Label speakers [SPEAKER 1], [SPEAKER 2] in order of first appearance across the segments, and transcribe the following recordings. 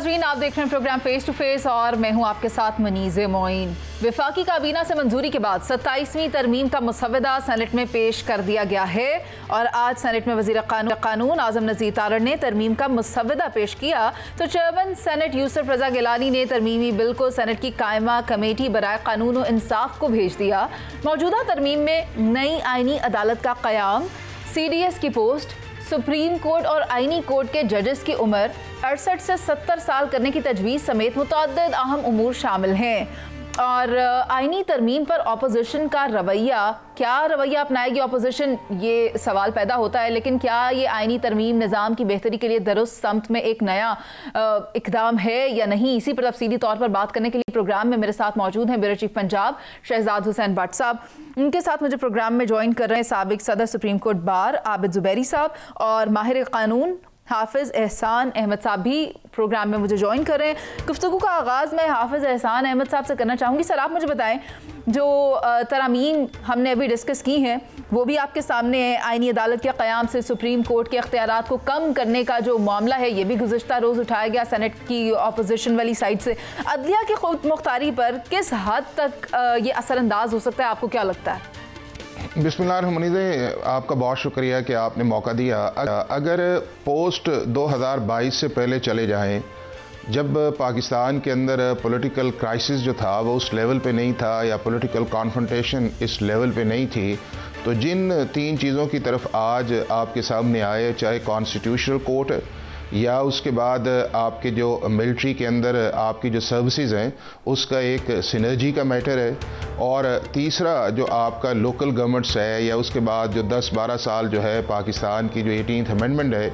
[SPEAKER 1] नाज़रीन, आप देख रहे हैं प्रोग्राम फेस टू फेस और मैं हूं आपके साथ मनीज़े मोइन। वफाकी काबीना से मंजूरी के बाद 27वीं तरमीम का मुसव्वदा सेनेट में पेश कर दिया गया है और आज सेनेट में वज़ीर कानून आज़म नज़ीर तारड़ ने तरमीम का मुसव्वदा पेश किया तो चेयरमैन सेनेट यूसुफ रज़ा गिलानी ने तरमीमी बिल को सेनेट की कायमा कमेटी बराए कानून और इंसाफ को भेज दिया। मौजूदा तरमीम में नई आईनी अदालत का क़याम, CDS की पोस्ट, सुप्रीम कोर्ट और आईनी कोर्ट के जजेस की उम्र 68 से 70 साल करने की तजवीज़ समेत मुतअद्दिद अहम उमूर शामिल हैं। और आईनी तरमीम पर अपोजिशन का रवैया, क्या रवैया अपनाएगी अपोजिशन, ये सवाल पैदा होता है। लेकिन क्या ये आईनी तरमीम निज़ाम की बेहतरी के लिए दुरुस्त समत में एक नया इक़दाम है या नहीं, इसी पर तफसीली तौर पर बात करने के लिए प्रोग्राम में मेरे साथ मौजूद हैं ब्यूरो चीफ पंजाब शहजाद हुसैन भट्ट साहब। उनके साथ मुझे प्रोग्राम में ज्वाइन कर रहे हैं साबिक सदर supreme court bar Abid Zubairi साहब और माहिर कानून हाफिज़ एहसान अहमद साहब भी प्रोग्राम में मुझे ज्वाइन कर रहे हैं। गुफ्तगू का आगाज़ मैं हाफिज़ एहसान अहमद साहब से करना चाहूँगी। सर, आप मुझे बताएं, जो तरामीम हमने अभी डिस्कस की हैं वो भी आपके सामने है। आईनी अदालत के क़याम से सुप्रीम कोर्ट के अख्तियारात को कम करने का जो मामला है ये भी गुज़िश्ता रोज़ उठाया गया सेनेट की अपोजिशन वाली साइड से। अदलिया की खुद मुख्तारी पर किस हद तक ये असरअंदाज हो सकता है, आपको क्या लगता है?
[SPEAKER 2] बिस्मिल्लाहिर्रहमानिर्रहीम, आपका बहुत शुक्रिया कि आपने मौका दिया। अगर पोस्ट 2022 से पहले चले जाएं, जब पाकिस्तान के अंदर पॉलिटिकल क्राइसिस जो था वो उस लेवल पे नहीं था या पॉलिटिकल कॉन्फ्रंटेशन इस लेवल पे नहीं थी, तो जिन तीन चीज़ों की तरफ आज आपके सामने आए, चाहे कॉन्स्टिट्यूशनल कोर्ट या उसके बाद आपके जो मिलिट्री के अंदर आपकी जो सर्विसेज हैं उसका एक सिनर्जी का मैटर है, और तीसरा जो आपका लोकल गवर्नमेंट्स है या उसके बाद जो 10-12 साल जो है पाकिस्तान की जो 18th अमेंडमेंट है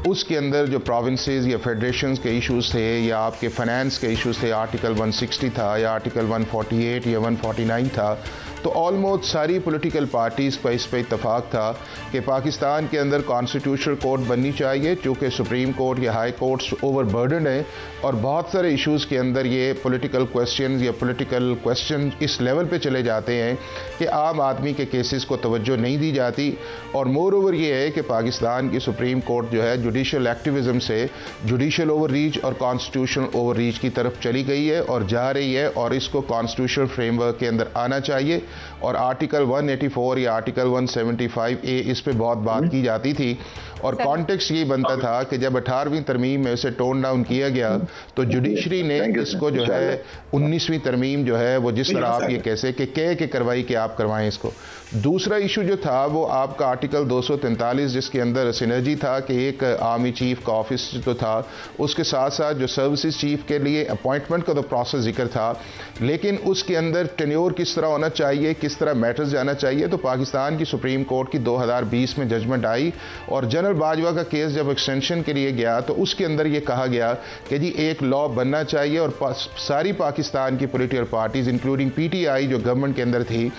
[SPEAKER 2] उसके अंदर जो प्रोविंसेस या फेडरेशंस के इश्यूज थे या आपके फाइनेंस के इश्यूज थे, आर्टिकल 160 था या आर्टिकल 148 या 149 था, तो ऑलमोस्ट सारी पॉलिटिकल पार्टीज़ का इस पर इत्तफाक था कि पाकिस्तान के अंदर कॉन्स्टिट्यूशनल कोर्ट बननी चाहिए, चूँकि सुप्रीम कोर्ट या हाई कोर्ट्स ओवरबर्डन है और बहुत सारे इश्यूज़ के अंदर ये पॉलिटिकल क्वेश्चंस या पॉलिटिकल क्वेश्चन इस लेवल पे चले जाते हैं कि आम आदमी के केसेस को तवज्जो नहीं दी जाती। और मोर ओवर ये है कि पाकिस्तान की सुप्रीम कोर्ट जो है जुडिशल एक्टिविज़म से जुडिशल ओवर रीच और कॉन्स्टिट्यूशनल ओवर रीच की तरफ चली गई है और जा रही है, और इसको कॉन्स्टिट्यूशनल फ्रेमवर्क के अंदर आना चाहिए। और आर्टिकल 184 या आर्टिकल 175A इस पे बहुत बात की जाती थी और कॉन्टेक्स्ट ये बनता था कि जब 18वीं तरमीम में उसे टोन डाउन किया गया तो जुडिशरी ने इसको जो है 19वीं तरमीम जो है वो जिस तरह आप ये कैसे कि कह के करवाई कि आप करवाएं इसको। दूसरा इशू जो था वो आपका आर्टिकल 243 जिसके अंदर सिनर्जी था कि एक आर्मी चीफ का ऑफिस जो था उसके साथ साथ जो सर्विसेज चीफ के लिए अपॉइंटमेंट का तो प्रोसेस जिक्र था, लेकिन उसके अंदर टेन्योर किस तरह होना चाहिए, किस तरह मैटर्स जाना चाहिए। तो पाकिस्तान की सुप्रीम कोर्ट की 2020 में जजमेंट आई और जनरल बाजवा का केस जब एक्सटेंशन के लिए गया तो उसके अंदर ये कहा गया कि जी एक लॉ बनना चाहिए और सारी पाकिस्तान की पॉलिटिकल पार्टीज इंक्लूडिंग PTI जो गवर्नमेंट के अंदर थी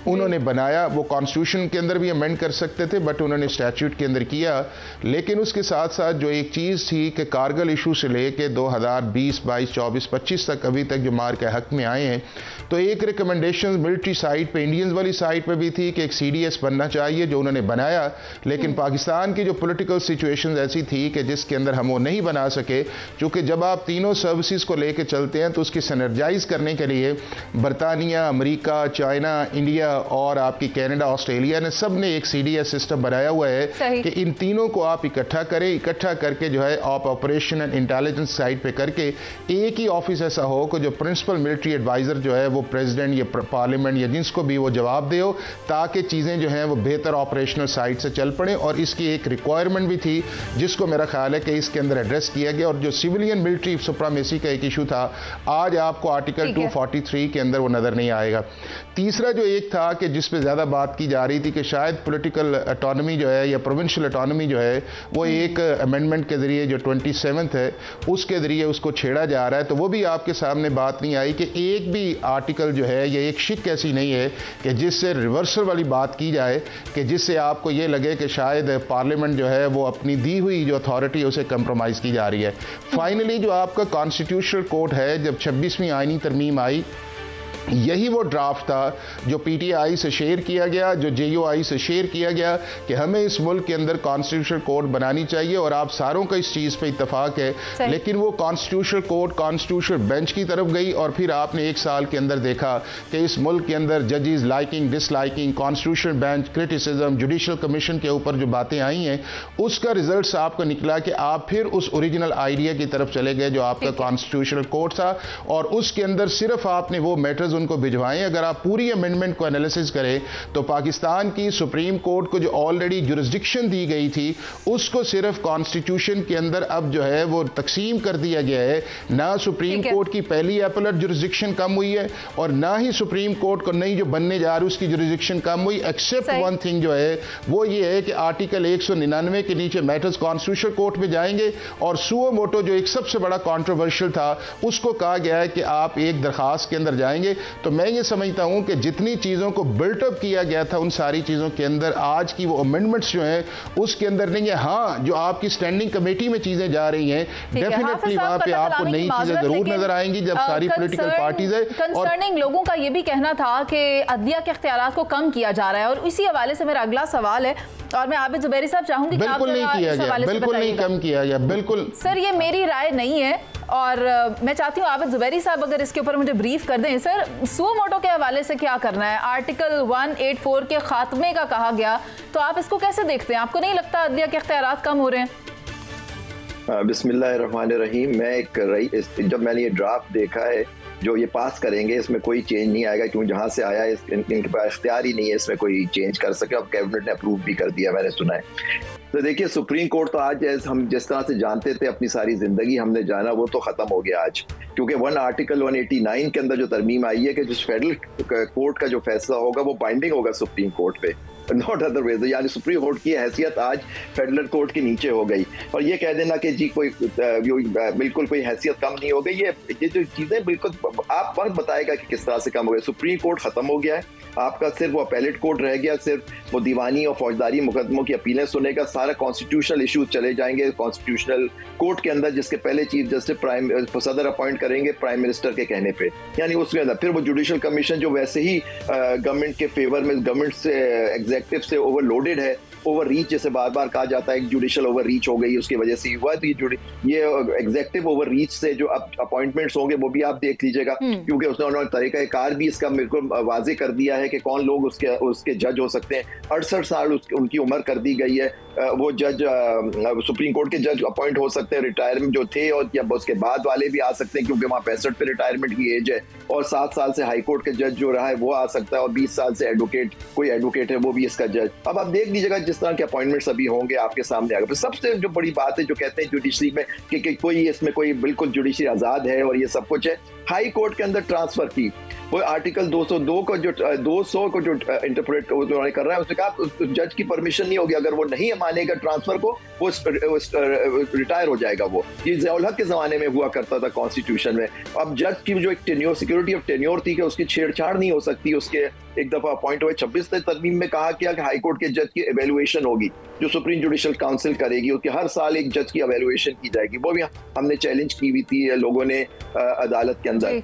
[SPEAKER 2] उन्होंने बनाया। वो कॉन्स्टिट्यूशन के अंदर भी अमेंड कर सकते थे बट उन्होंने स्टैट्यूट के अंदर किया। लेकिन उसके साथ साथ जो एक चीज़ थी कि कारगिल इशू से लेके 2020, 22, 24, 25 तक अभी तक जो मार के हक में आए हैं, तो एक रिकमेंडेशन मिलिट्री साइड पे, इंडियंस वाली साइड पे भी थी कि एक CDS बनना चाहिए जो उन्होंने बनाया। लेकिन पाकिस्तान की जो पॉलिटिकल सिचुएशन ऐसी थी कि जिसके अंदर हम वो नहीं बना सके, क्योंकि जब आप तीनों सर्विसेज को लेकर चलते हैं तो उसकी सिनर्जाइज करने के लिए बरतानिया, अमेरिका, चाइना, इंडिया और आपकी कनाडा, ऑस्ट्रेलिया ने सब ने एक CDS सिस्टम बनाया हुआ है कि इन तीनों को आप इकट्ठा करें, इकट्ठा करके जो है आप ऑपरेशन एंड इंटेलिजेंस साइड पे करके एक ही ऑफिस ऐसा हो कि जो प्रिंसिपल मिलिट्री एडवाइजर जो है वो प्रेसिडेंट या पार्लियामेंट या जिसको भी वो जवाब दे हो, ताकि चीज़ें जो हैं वो बेहतर ऑपरेशनल साइड से चल पड़े। और इसकी एक रिक्वायरमेंट भी थी जिसको मेरा ख्याल है कि इसके अंदर एड्रेस किया गया। और जो सिविलियन मिलिट्री सुप्रीमेसी का एक इशू था, आज आपको आर्टिकल 243 के अंदर वो नज़र नहीं आएगा। तीसरा जो एक था कि जिस पे ज़्यादा बात की जा रही थी कि शायद पॉलिटिकल ऑटोनॉमी जो है या प्रोविंशियल ऑटोनॉमी जो है वो एक अमेंडमेंट के ज़रिए जो 27th है उसके ज़रिए उसको छेड़ा जा रहा है, तो वो भी आपके सामने बात नहीं आई कि एक भी आर्टिकल जो है या एक शिक ऐसी नहीं है कि जिससे रिवर्सल वाली बात की जाए कि जिससे आपको ये लगे कि शायद पार्लियामेंट जो है वो अपनी दी हुई जो अथॉरिटी उसे कंप्रोमाइज़ की जा रही है। फाइनली जो आपका कॉन्स्टिट्यूशनल कोर्ट है, जब 26वीं आईनी तरमीम आई यही वो ड्राफ्ट था जो पीटीआई से शेयर किया गया, जो जेयूआई से शेयर किया गया कि हमें इस मुल्क के अंदर कॉन्स्टिट्यूशनल कोर्ट बनानी चाहिए और आप सारों का इस चीज़ पे इत्तेफाक है। लेकिन वो कॉन्स्टिट्यूशनल कोर्ट कॉन्स्टिट्यूशनल बेंच की तरफ गई और फिर आपने एक साल के अंदर देखा कि इस मुल्क के अंदर जजेस liking disliking, constitutional bench criticism, judicial commission के ऊपर जो बातें आई हैं उसका रिजल्ट साफ का निकला कि आप फिर उस ओरिजिनल आइडिया की तरफ चले गए जो आपका कॉन्स्टिट्यूशनल कोर्ट था और उसके अंदर सिर्फ आपने वो मैटर्स उनको भिजवाएं। अगर आप पूरी अमेंडमेंट को एनालिसिस करें तो पाकिस्तान की सुप्रीम कोर्ट को जो ऑलरेडी जुरिस्डिक्शन दी गई थी उसको सिर्फ कॉन्स्टिट्यूशन के अंदर अब जो है वो तकसीम कर दिया गया है। ना सुप्रीम कोर्ट की पहली एपलेट जुरिस्डिक्शन कम हुई है और ना ही सुप्रीम कोर्ट को नई जो बनने जा रही उसकी जुरिस्डिक्शन कम हुई, एक्सेप्ट वन थिंग जो है वो ये है कि आर्टिकल 199 के नीचे मैटर्स कॉन्स्टिट्यूशनल कोर्ट में जाएंगे और सुओ मोटो जो एक सबसे बड़ा कॉन्ट्रोवर्शियल था उसको कहा गया है कि आप एक दरखास्त के अंदर जाएंगे। तो मैं ये समझता हूं कि जितनी चीजों को बिल्टअप किया गया था उन सारी चीजों के अंदर आज की वो अमेंडमेंट्स जो हैं उसके अंदर नहीं है। हाँ, जो आपकी स्टैंडिंग कमेटी में चीजें जा रही हैं डेफिनेटली वहां पे आपको नई चीजें जरूर नजर आएंगी जब सारी पॉलिटिकल पार्टीज है।
[SPEAKER 1] कंसर्निंग लोगों का ये भी कहना था कि अदलिया के इख्तियारात को कम किया जा रहा है और इसी हवाले से मेरा अगला सवाल है और मैं आबिद जुबैरी साहब चाहूंगी कि आप
[SPEAKER 2] बिल्कुल नहीं किया गया, बिल्कुल नहीं कम किया गया, बिल्कुल
[SPEAKER 1] सर ये मेरी राय नहीं है और मैं चाहती हूँ आबिद जुबैरी साहब अगर इसके ऊपर मुझे ब्रीफ कर दें। सर सुओ मोटो के हवाले से क्या करना है? आर्टिकल 184 के खात्मे का कहा गया, तो आप इसको कैसे देखते हैं? आपको नहीं लगता अदलिया के इख्तियारात कम हो रहे हैं?
[SPEAKER 3] बिस्मिल्लाहिर्रहमानिर्रहीम। जब मैंने ये ड्राफ्ट देखा है जो ये पास करेंगे इसमें कोई चेंज नहीं आएगा क्योंकि जहाँ से आया इनके पास इख्तियार ही नहीं है इसमें कोई चेंज कर सके। अब कैबिनेट ने अप्रूव भी कर दिया, मैंने सुना है। तो देखिए सुप्रीम कोर्ट तो आज हम जिस तरह से जानते थे अपनी सारी जिंदगी हमने जाना वो तो खत्म हो गया आज, क्योंकि आर्टिकल 189 के अंदर जो तरमीम आई है कि जिस फेडरल कोर्ट का जो फैसला होगा वो बाइंडिंग होगा सुप्रीम कोर्ट पे, नॉट अदरवाइज। यानी सुप्रीम कोर्ट की हैसियत आज फेडरल कोर्ट के नीचे हो गई और ये कह देना कि जी कोई बिल्कुल कोई हैसियत कम नहीं हो गई, ये जो चीजें बिल्कुल आप वक्त बताएगा कि किस तरह से कम हो गया। सुप्रीम कोर्ट खत्म हो गया है, आपका सिर्फ वो अपीलेट कोर्ट रह गया, सिर्फ वो दीवानी और फौजदारी मुकदमों की अपीलें सुनेगा। सारा कॉन्स्टिट्यूशनल इश्यूज चले जाएंगे कॉन्स्टिट्यूशनल कोर्ट के अंदर, जिसके पहले चीफ जस्टिस सदर अपॉइंट करेंगे प्राइम मिनिस्टर के कहने पे। यानी उसके अंदर फिर वो जुडिशल कमीशन जो वैसे ही गवर्नमेंट के फेवर में, गवर्नमेंट से एग्जीक्यूटिव से ओवरलोडेड है, ओवर रीच जैसे बार बार कहा जाता है, जुडिशल ओवर रीच हो गई उसकी वजह से हुआ। तो ये एग्जीक्यूटिव ओवर रीच से जो अपॉइंटमेंट्स होंगे वो भी आप देख लीजिएगा, क्योंकि उसने तरीका कार भी इसका बिल्कुल वाजे कर दिया है कि कौन लोग उसके जज हो सकते हैं। 68 साल उनकी उम्र कर दी गई है। वो जज सुप्रीम कोर्ट के जज अपॉइंट हो सकते हैं रिटायरमेंट जो थे, और या उसके बाद वाले भी आ सकते हैं क्योंकि वहाँ 65 पे रिटायरमेंट की एज है। और 7 साल से हाई कोर्ट के जज जो रहा है वो आ सकता है, और 20 साल से कोई एडवोकेट है वो भी इसका जज। अब आप देख लीजिएगा जिस तरह के अपॉइंटमेंट्स अभी होंगे आपके सामने आगे। सबसे जो बड़ी बात है जो कहते हैं जुडिशरी में कि कोई इसमें कोई बिल्कुल जुडिशरी आजाद है और ये सब कुछ है, हाई कोर्ट के अंदर ट्रांसफर की वो आर्टिकल 202 को जो 200 को जो इंटरप्रेट उन्होंने कर रहा है, उसने कहा जज की परमिशन नहीं होगी, अगर वो नहीं मानेगा ट्रांसफर को वो रिटायर हो जाएगा। वो ये ज़ियाउल हक के जमाने में हुआ करता था कॉन्स्टिट्यूशन में। अब जज की जो एक टेन्योर, सिक्योरिटी ऑफ टेन्योर थी कि उसकी छेड़छाड़ नहीं हो सकती, उसके एक दफा अपॉइंट हुए 26 तरमीम में कहा गया कि हाई कोर्ट के जज की एवेल्युएशन होगी जो सुप्रीम जुडिशल काउंसिल करेगी, उसके हर साल एक जज की एवेल्युएशन की जाएगी। वो भी हमने चैलेंज की हुई थी लोगों ने अदालत के अंदर,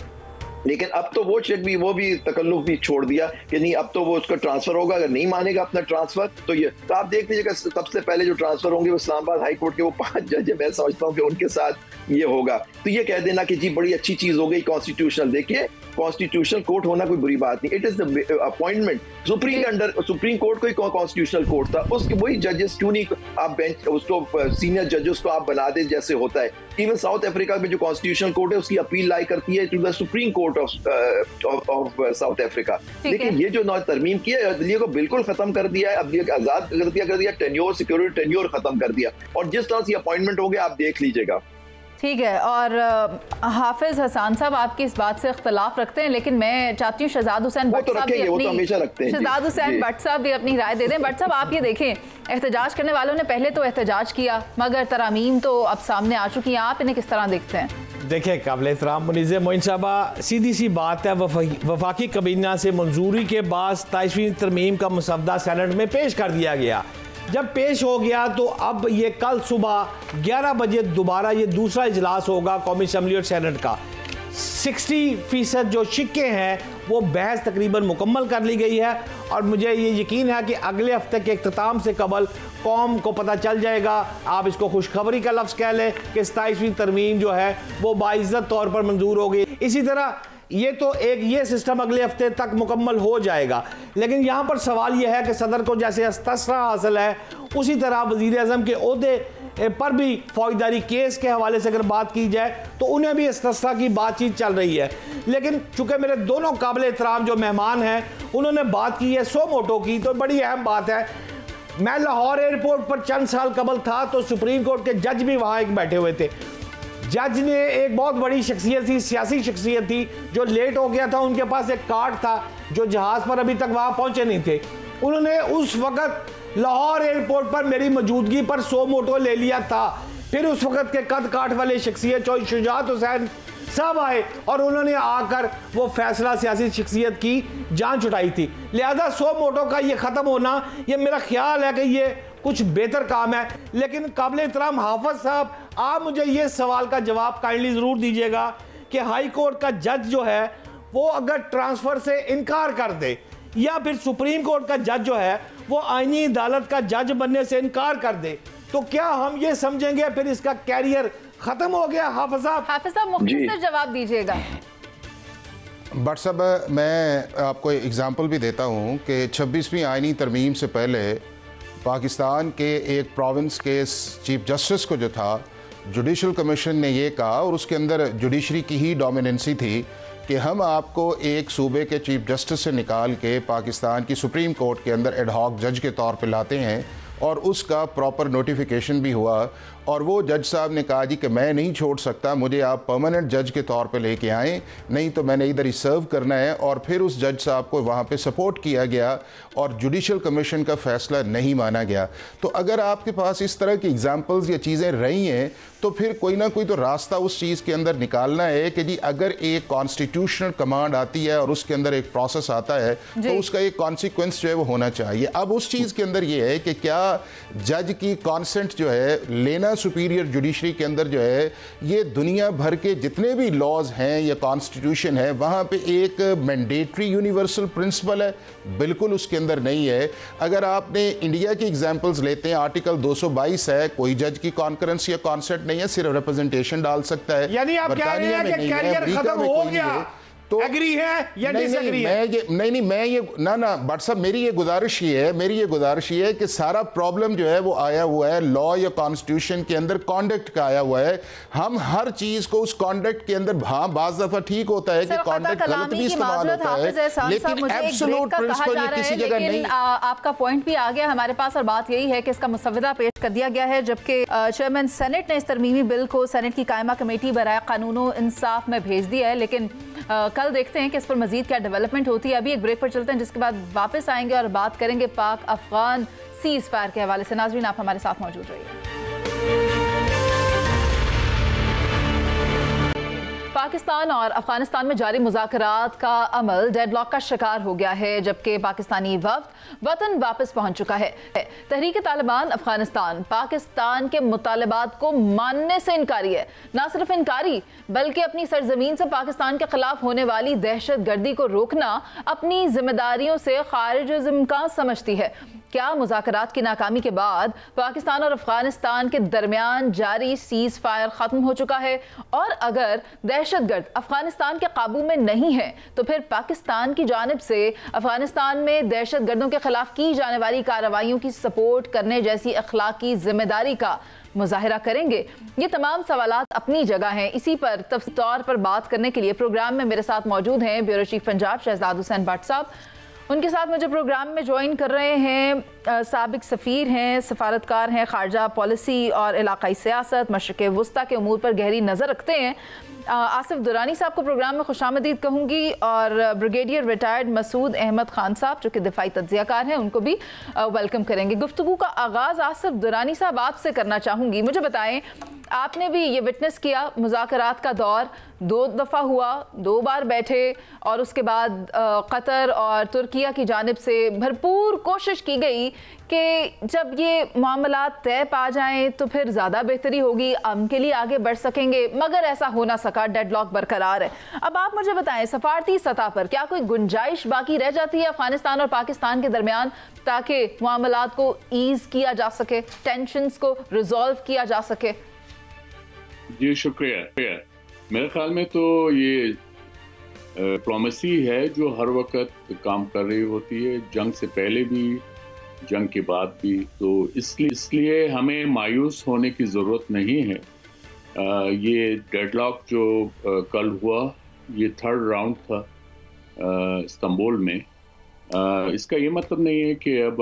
[SPEAKER 3] लेकिन अब तो वो भी तकल्लुफ भी छोड़ दिया कि नहीं अब तो वो उसका ट्रांसफर होगा, अगर नहीं मानेगा अपना ट्रांसफर तो ये तो आप देख लीजिएगा सबसे पहले जो ट्रांसफर होंगे वो इस्लामाबाद हाई कोर्ट के वो 5 जज है। मैं समझता हूँ कि उनके साथ ये होगा। तो ये कह देना कि जी बड़ी अच्छी चीज हो गई कॉन्स्टिट्यूशनल। देखिए कॉन्स्टिट्यूशनल कोर्ट होना कोई बुरी बात नहीं, it is the appointment. Supreme के अंडर सुप्रीम कोर्ट कोई कॉन्स्टिट्यूशनल कोर्ट था, उसके वही जजेस क्यों नहीं आप बेंच उसको सीनियर जजेस को आप बना दे जैसे होता है। इवन साउथ अफ्रीका में जो कॉन्स्टिट्यूशनल कोर्ट है उसकी अपील लाई करती है to the supreme court of South Africa. लेकिन ये जो नौ तरमीम की है अदलिया को बिल्कुल खत्म कर दिया है, अदलिया को आजाद कर दिया, टेन्योर सिक्योरिटी टेन्योर खत्म कर दिया, और जिस तरह से अपॉइंटमेंट होंगे आप देख लीजिएगा।
[SPEAKER 1] ठीक है। और हाफिज हसन साहब आपकी इस बात से इख्तलाफ रखते हैं, लेकिन मैं चाहती हूँ शहजाद हुसैन भट्ट साहब भी अपनी राय दे दें। भट्ट साहब आप ये देखें, एहतजाज करने वालों ने पहले तो एहतजाज किया मगर तरामीम तो अब सामने आ चुकी हैं, आप इन्हें किस तरह देखते हैं?
[SPEAKER 4] देखिए काबिल एहतराम मुनीज़ मोइन साहबा, सीधी सी बात है, वफाकी काबीना से मंजूरी के बाद 27वीं तरमीम का मसवदा सेनेट में पेश कर दिया गया। जब पेश हो गया तो अब ये कल सुबह 11 बजे दोबारा ये दूसरा इजलास होगा कौमी असम्बली और सेनेट का। 60% जो शिक्के हैं वो बहस तकरीबन मुकम्मल कर ली गई है और मुझे ये यकीन है कि अगले हफ्ते के इख्तिताम से कबल कौम को पता चल जाएगा। आप इसको खुशखबरी का लफ्ज़ कह लें कि 27वीं तरमीम जो है वो बाइज़्ज़त तौर पर मंजूर हो गई। इसी तरह ये सिस्टम अगले हफ्ते तक मुकम्मल हो जाएगा। लेकिन यहाँ पर सवाल यह है कि सदर को जैसे अस्तस्रा हासिल है उसी तरह वज़ीर आज़म के ओहदे पर भी फौजदारी केस के हवाले से अगर बात की जाए तो उन्हें भी इस्तस्रा की बातचीत चल रही है। लेकिन चूंकि मेरे दोनों काबिल एहतराम जो मेहमान हैं उन्होंने बात की है सो मोटो की, तो बड़ी अहम बात है। मैं लाहौर एयरपोर्ट पर चंद साल कबल था तो सुप्रीम कोर्ट के जज भी वहाँ एक बैठे हुए थे। जज ने एक बहुत बड़ी शख्सियत थी, सियासी शख्सियत थी, जो लेट हो गया था। उनके पास एक कार्ड था जो जहाज़ पर अभी तक वहाँ पहुँचे नहीं थे। उन्होंने उस वक़्त लाहौर एयरपोर्ट पर मेरी मौजूदगी पर सो मोटो ले लिया था। फिर उस वक़्त के कद काठ वाले शख्सियत शुजात हुसैन साहब आए और उन्होंने आकर वो फैसला सियासी शख्सियत की जान छुटाई थी। लिहाजा सो मोटो का ये ख़त्म होना, ये मेरा ख्याल है कि ये कुछ बेहतर काम है। लेकिन काबिल एहतराम हाफिज साहब, आप मुझे ये सवाल का जवाब काइंडली ज़रूर दीजिएगा कि हाई कोर्ट का जज जो है वो अगर ट्रांसफ़र से इनकार कर दे या फिर सुप्रीम कोर्ट का जज जो है वो आईनी अदालत का जज बनने से इनकार कर दे, तो क्या हम ये समझेंगे फिर इसका कैरियर खत्म हो गया? हाफिज साहब
[SPEAKER 1] मुख्तसर जवाब दीजिएगा।
[SPEAKER 2] बट साहब, मैं आपको एग्जांपल भी देता हूँ कि 26वीं आईनी तरमीम से पहले पाकिस्तान के एक प्रोविंस के चीफ जस्टिस को जो था जुडिशल कमीशन ने ये कहा, और उसके अंदर जुडिशरी की ही डोमिनेंसी थी कि हम आपको एक सूबे के चीफ जस्टिस से निकाल के पाकिस्तान की सुप्रीम कोर्ट के अंदर एडहॉक जज के तौर पे लाते हैं, और उसका प्रॉपर नोटिफिकेशन भी हुआ। और वो जज साहब ने कहा जी कि मैं नहीं छोड़ सकता, मुझे आप परमानेंट जज के तौर पे लेके आएँ, नहीं तो मैंने इधर ही सर्व करना है। और फिर उस जज साहब को वहाँ पे सपोर्ट किया गया और जुडिशल कमीशन का फ़ैसला नहीं माना गया। तो अगर आपके पास इस तरह की एग्जांपल्स या चीज़ें रही हैं तो फिर कोई ना कोई तो रास्ता उस चीज़ के अंदर निकालना है कि जी अगर एक कॉन्स्टिट्यूशनल कमांड आती है और उसके अंदर एक प्रोसेस आता है तो उसका एक कॉन्सिक्वेंस जो है वो होना चाहिए। अब उस चीज़ के अंदर ये है कि क्या जज की कॉन्सेंट जो है लेना सुपीरियर जुडिशरी के अंदर जो है, ये दुनिया भर के जितने भी लॉज हैं या कॉन्स्टिट्यूशन है वहाँ पे एक मैंडेटरी यूनिवर्सल प्रिंसिपल है? बिल्कुल उसके अंदर नहीं है। अगर आपने इंडिया की एग्जांपल्स लेते हैं, आर्टिकल 222 है, कोई जज की कॉन्करेंस या कॉन्सेंट नहीं है, सिर्फ रिप्रेजेंटेशन डाल सकता है।
[SPEAKER 4] यानी आप कह रहे हैं कि कैरियर खत्म हो गया, तो एग्री है या डिसएग्री है?
[SPEAKER 2] मैं ये ना बट साहब, मेरी ये गुजारिश ही है कि सारा प्रॉब्लम जो है वो आया हुआ है लॉ या कॉन्स्टिट्यूशन के अंदर कॉन्डक्ट का आया हुआ है। हम हर चीज को उस कॉन्डक्ट के अंदर, हाँ बाज़ दफा ठीक होता है कि कॉन्डक्ट गलत भी इस्तेमाल होता है, लेकिन एब्सोल्यूट प्रिंसिपल ये किसी जगह नहीं।
[SPEAKER 1] आपका पॉइंट भी आ गया हमारे पास और बात यही है कि इसका मुसव्वदा पेश कर दिया गया है, जबकि चेयरमैन सेनेट ने इस तरमीमी बिल को सेनेट की कायमा कमेटी बराए कानून व इंसाफ में भेज दिया है। लेकिन कल देखते हैं कि इस पर मजीद क्या डेवलपमेंट होती है। अभी एक ब्रेक पर चलते हैं, जिसके बाद वापस आएंगे और बात करेंगे पाक अफगान सीज फायर के हवाले से। नाज़रीन, आप हमारे साथ मौजूद रहिए। पाकिस्तान और अफगानिस्तान में जारी मुज़ाकरात का अमल डेडलॉक का शिकार हो गया है, जबकि पाकिस्तानी वफ़द वतन वापस पहुंच चुका है। तहरीक तालिबान अफगानिस्तान पाकिस्तान के मुतालबात को मानने से इनकारी है। न सिर्फ इनकारी बल्कि अपनी सरजमीन से पाकिस्तान के खिलाफ होने वाली दहशत गर्दी को रोकना अपनी जिम्मेदारियों से खारिज इम्कान समझती है। क्या मुज़ाकरात की नाकामी के बाद पाकिस्तान और अफगानिस्तान के दरमियान जारी सीज फायर ख़त्म हो चुका है? और अगर दहशतगर्द अफगानिस्तान के काबू में नहीं है तो फिर पाकिस्तान की जानिब से अफगानिस्तान में दहशतगर्दों के खिलाफ की जाने वाली कार्रवाइयों की सपोर्ट करने जैसी अखलाकी जिम्मेदारी का मुजाहिरा करेंगे? ये तमाम सवालात अपनी जगह हैं। इसी पर तफसीली तौर पर बात करने के लिए प्रोग्राम में मेरे साथ मौजूद हैं ब्यूरो चीफ पंजाब शहजाद हुसैन भट्ट साहब। उनके साथ मुझे प्रोग्राम में ज्वाइन कर रहे हैं साबिक सफ़ीर हैं, सफारतकार हैं, खारजा पॉलिसी और इलाकाई सियासत, मशरिक़ वुस्ता के उमूर पर गहरी नज़र रखते हैं, आसिफ दुरानी साहब को प्रोग्राम में खुशामदीद कहूँगी, और ब्रिगेडियर रिटायर्ड मसूद अहमद खान साहब जो कि दिफाई तज्ज़ियाकार हैं, उनको भी वेलकम करेंगे। गुफ्तगू का आगाज़ आसिफ दुरानी साहब आपसे करना चाहूँगी। मुझे बताएं आपने भी ये विटनेस किया, मुज़ाकरात का दौर 2 दफ़ा हुआ, 2 बार बैठे और उसके बाद कतर और तुर्किया की जानिब से भरपूर कोशिश की गई कि जब ये मामलात तय पा जाएं तो फिर ज़्यादा बेहतरी होगी, अमन के लिए आगे बढ़ सकेंगे, मगर ऐसा हो ना सका, डेडलॉक बरकरार है। अब आप मुझे बताएं, सफारती सतह पर क्या कोई गुंजाइश बाकी रह जाती है अफगानिस्तान और पाकिस्तान के दरमियान ताकि मामलात को ईज़ किया जा सके, टेंशन्स को रिजॉल्व किया जा सके?
[SPEAKER 5] जी शुक्रिया। मेरे ख्याल में तो ये डिप्लोमेसी है जो हर वक्त काम कर रही होती है, जंग से पहले भी, जंग के बाद भी। तो इसलिए हमें मायूस होने की ज़रूरत नहीं है। ये डेडलॉक जो कल हुआ, ये 3rd राउंड था इस्तांबुल में। इसका ये मतलब नहीं है कि अब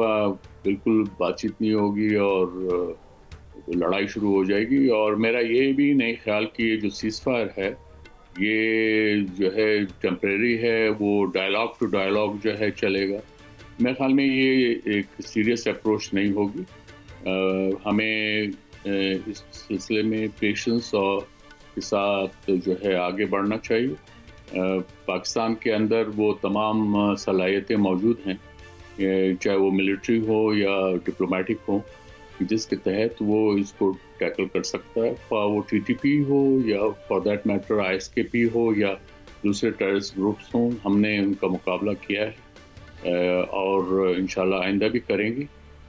[SPEAKER 5] बिल्कुल बातचीत नहीं होगी और लड़ाई शुरू हो जाएगी। और मेरा ये भी नहीं ख्याल कि ये जो सीज़फायर है ये जो है टेम्परेरी है, वो डायलॉग टू डायलॉग जो है चलेगा। मेरे ख्याल में ये एक सीरियस अप्रोच नहीं होगी। हमें इस सिलसिले में पेशेंस और के साथ जो है आगे बढ़ना चाहिए। पाकिस्तान के अंदर वो तमाम सलाहियतें मौजूद हैं, चाहे वो मिलिट्री हो या डिप्लोमेटिक हो, जिसके तहत वो इसको टैकल कर सकता है। वो टीटीपी हो या फॉर दैट मैटर आईएसकेपी हो या दूसरे टेररिस्ट ग्रुप्स हों, हमने उनका मुकाबला किया है और इंशाल्लाह आइंदा भी करेंगे।